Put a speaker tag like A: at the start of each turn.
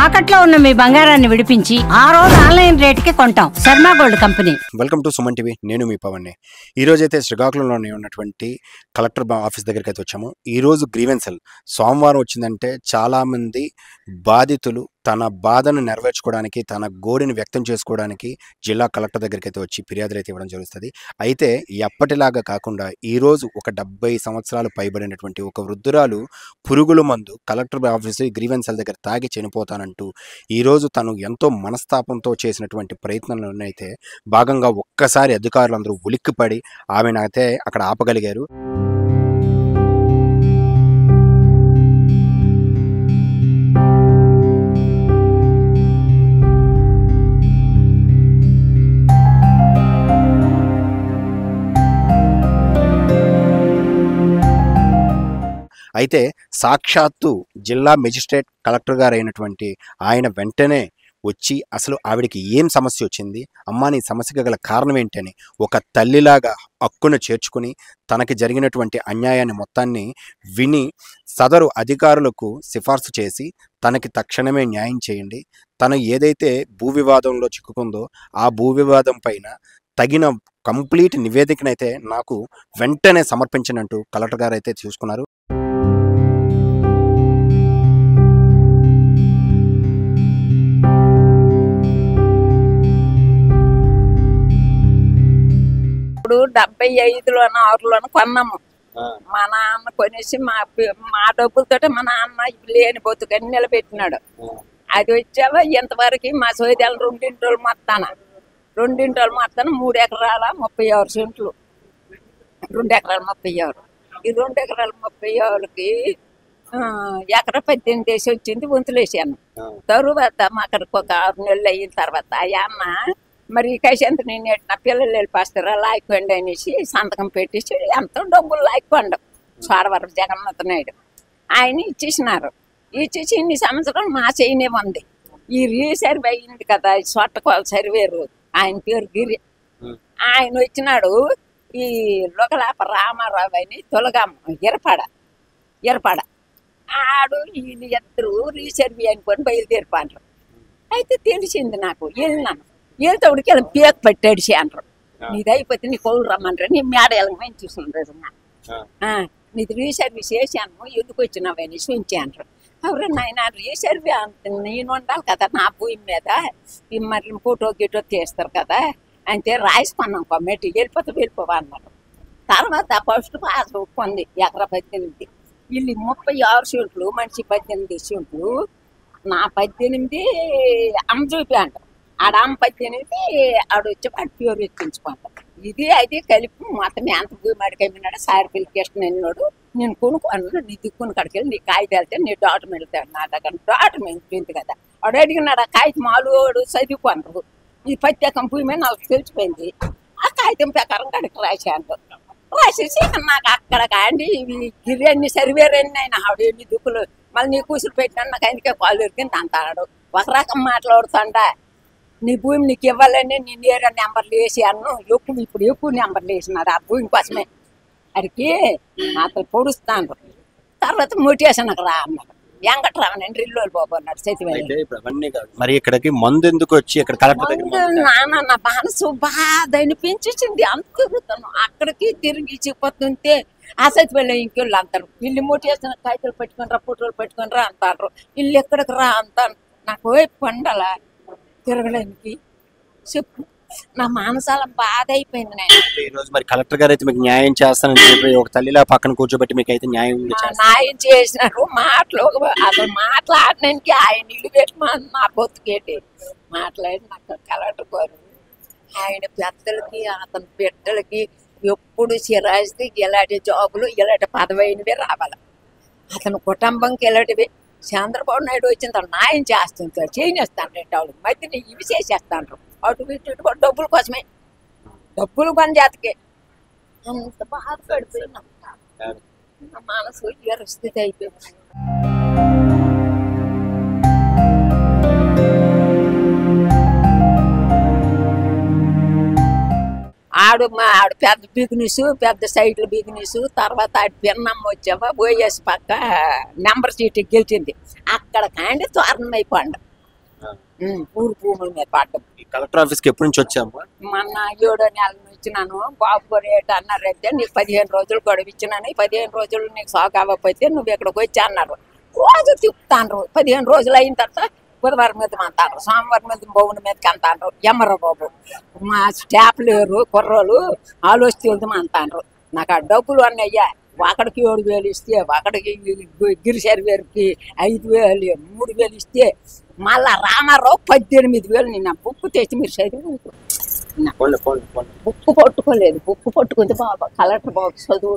A: తాకట్లో ఉన్న మీ బంగారాన్ని విడిపించి ఆ రోజు ఆన్లైన్ రేటుకి కొంటాం. Sharma gold company.
B: Welcome to Suman TV. నేను మీ పవన్. ఈ రోజు అయితే శ్రీకాకుళంలోనే ఉన్నటువంటి కలెక్టర్ ఆఫీస్ దగ్గరికి అయితే వచ్చాము. ఈ రోజు గ్రీవెన్సల్ సోమవారం వచ్చిందంటే చాలా మంది బాధితులు తన బాధను నెరవేర్చుకోవడానికి, తన గోడిని వ్యక్తం చేసుకోవడానికి జిల్లా కలెక్టర్ దగ్గరికి అయితే వచ్చి ఫిర్యాదులు అయితే ఇవ్వడం జరుగుతుంది. అయితే ఎప్పటిలాగా కాకుండా ఈరోజు ఒక 70 సంవత్సరాలు పైబడినటువంటి ఒక వృద్ధురాలు పురుగుల మందు కలెక్టర్ ఆఫీసు గ్రీవెన్సల్ దగ్గర తాగి చనిపోతానంటూ ఈరోజు తను ఎంతో మనస్తాపంతో చేసినటువంటి ప్రయత్నంలోనైతే భాగంగా ఒక్కసారి అధికారులందరూ ఉలిక్కిపడి ఆమెనైతే అక్కడ ఆపగలిగారు. అయితే సాక్షాత్తు జిల్లా మెజిస్ట్రేట్ కలెక్టర్ గారు అయినటువంటి ఆయన వెంటనే వచ్చి అసలు ఆవిడికి ఏం సమస్య వచ్చింది, అమ్మా నీ సమస్యకు గల కారణం ఏంటని ఒక తల్లిలాగా హక్కును చేర్చుకుని తనకి జరిగినటువంటి అన్యాయాన్ని మొత్తాన్ని విని సదరు అధికారులకు సిఫార్సు చేసి తనకి తక్షణమే న్యాయం చేయండి, తను ఏదైతే భూ వివాదంలో చిక్కుకుందో ఆ భూ వివాదం పైన తగిన కంప్లీట్ నివేదికనైతే నాకు వెంటనే సమర్పించినట్టు కలెక్టర్ గారు అయితే చూసుకున్నారు.
C: ఇప్పుడు 75లోనో 6లోనో కొన్నాము. మా నాన్న కొనేసి మా డబ్బులతో మా నాన్న లేని బతుకని నిలబెట్టినాడు. అది వచ్చావా ఇంతవరకు మా సోదరులు 2 ఇంటోళ్ళు మొత్తాన 3 ఎకరాల 36 సెంట్లు, 2 ఎకరాల 36. ఈ 2 ఎకరాల 36కి ఎకరా 18 వేసి వచ్చింది, వంతులేసాను. తరువాత మా అక్కడికి ఒక 6 నెలలు అయిన తర్వాత అన్న మరి కైసంత నేను నా పిల్లలు వెళ్ళిపోస్తారా లాక్కోండి అనేసి సంతకం పెట్టేసి ఎంతో డబ్బులు లాక్కోండు సోడవరం జగన్నాథ నాయుడు ఆయన ఇచ్చేసినారు. ఇచ్చేసి ఇన్ని సంవత్సరాలు మా చేయనే ఉంది. ఈ రీసర్వే అయింది కదా, సొట్టకోల సర్వేరు, ఆయన పేరు గిరి. ఆయన వచ్చినాడు ఈ లోకలాప రామారావు అని తొలగమ్మ ఎరపాడ ఆడు వీళ్ళు ఇద్దరు రీసర్వే అనుకొని బయలుదేరిపాండ్రు. అయితే తెలిసింది నాకు, వెళ్ళినాను. వెళ్తేడికి ఇలా పేక్ పట్టాడిసి అంటారు, నీది అయిపోతే నీ కొలు రమ్మంటారు, నీ మేడ వెళ్ళమని చూసుకుంటారు, నీది రీసర్వే చేశాను ఎందుకు వచ్చినావు అనేసి ఉంచి అంటారు. ఎవరు నాయన రీసర్వే అంత నేను ఉండాలి కదా నా భూమి మీద, మరి ఫోటో గిటో తీస్తారు కదా అంటే రాసుకున్నాం కమిటీ వెళ్ళిపోవా అన్నారు. తర్వాత ఫస్ట్ పాస్ ఒప్పుకుంది ఎకరా 18. వీళ్ళు 36 సెంట్లు, మనిషి 18 సెంట్లు, నా 18 అమ్మ చూపి అంటారు, ఆడ అమ్మ 18 ఆడు వచ్చి వాడు ప్యూర్ ఎక్కించుకుంటాం. ఇది అయితే కలిపి మొత్తం ఎంత భూమి అడిగైనాడు సారిపల్లి కృష్ణ అన్నాడు, నేను కొనుక్కున్నాను, నీ దిక్కుని కడికి నీ కాగితం వెళ్తే నీ డాక్యుమెంట్ వెళ్తాడు నా దగ్గర డాక్యుమెంట్ ఉంది కదా. వాడు అడిగినాడు ఆ కాగితం మాలు చదువుకున్నారు. ఈ ప్రత్యేకం భూమి నాకు తెలిసిపోయింది. ఆ కాగితం ప్రకారం కడికి రాశాను. రాసేసి నాకు అక్కడ కాండి ఇవి గిర్రెన్ని సర్వేరన్ని అయినా ఆవిడ ఎన్ని దుక్కులు మళ్ళీ నీ కూసులు పెట్టినా నాకు అందుకే కాలు దొరికింది అంటాడు. ఒక రకం మాట్లాడుతాండ, నీ భూమి నీకు ఇవ్వాలని నేను ఏరే నెంబర్లు వేసి అన్ను ఇప్పుడు ఎక్కువ నెంబర్లు వేసినారు ఆ భూమి కోసమే. అడిగి నాతో పొడుస్తాను. తర్వాత మోటివేషన్కి రా అన్నారు. వెంకట్రామన్ ఇల్లు పోబోన్నాడు
B: మరి ఇక్కడికి మందు ఎందుకు వచ్చి ఇక్కడ
C: నాన్న నా మనసు బాధ అనిపించింది. అంత తిరుగుతాను అక్కడికి తిరిగి చిపోతుంటే ఆ సచివాలయం ఇంకెళ్ళు అంటారు, ఇల్లు మోటివేషన్ కాగితాలు పెట్టుకుని ఫోటోలు పెట్టుకుని రా అంటారు, ఇల్లు ఎక్కడికి రా అంటాను. నాకు వైపు పండాల తిరగడానికి చెప్పు, నా మనసాల బాధ అయిపోయింది. నేను
B: మరి కలెక్టర్ గారు అయితే మీకు న్యాయం చేస్తానని చెప్పి ఒక తల్లిలా పక్కన కూర్చోబెట్టి మీకు అయితే న్యాయం
C: చేసినారు. అసలు మాట్లాడడానికి ఆయన ఇల్లు పెట్టి నా బతుకేటి మాట్లాడి నాకు కలెక్టర్ గారు ఆయన పెద్దలకి అతని బిడ్డలకి ఎప్పుడు చిరాయిస్తే ఇలాంటి జాబులు ఇలాంటి పదవైనవే రావాలి. అతని కుటుంబంకి ఇలాంటివి చంద్రబాబు నాయుడు వచ్చిన తర్వాత న్యాయం చేస్తుంటారు, చేయనిస్తాను వాళ్ళు మధ్యని ఇవి చేసేస్తాంటారు. అటు ఇటు డబ్బుల కోసమే, డబ్బులు పని జాతకే అంత బాధపడిపోయినా నా మనసు స్థితి అయిపోయింది. ఆడు పెద్ద బిజినెస్, పెద్ద సైట్లు బిజినెస్. తర్వాత ఆడి పిన్నమ్మ వచ్చావా ఓఎస్ పక్క నెంబర్ సీట్ గెలిచింది. అక్కడ కాండి తోరణం అయిపోండి ఊరు భూముల మీద పడ్డం.
B: కలెక్టర్ ఆఫీస్కి ఎప్పటి నుంచి వచ్చాము?
C: మొన్న 7వ నెల ఇచ్చినాను. బాబు గారు ఏంటి అన్నారంటే, నీకు 15 రోజులు గడువు ఇచ్చినాను, 15 రోజులు నీకు సాగు అవ్వకపోతే నువ్వు ఇక్కడికి వచ్చి అన్నారు. రోజు తిప్పుతాండ్రు. 15 రోజులు అయిన తర్వాత బుధవారం మీద అంటారు, సోమవారం మీద బొవ్వున మీదకి అంటారు. ఎమ్మరా బాబు, మా స్టాఫ్ లేరు, కుర్రోలు ఆలోచిస్తూ వెళ్తాం అంటారు. నాకు ఆ డబ్బులు అన్నయ్యా, ఒకడికి 7,000 ఇస్తే, ఒకడికి గిరిశరి వేరుకి 5,000, 3,000 ఇస్తే, మళ్ళా రామారావు 18,000. నిన్న బుక్ తెచ్చి మీరు చదివి బుక్ పట్టుకోలేదు. బుక్ పట్టుకుంటే బాబా కలెక్టర్ బాబు చదువు.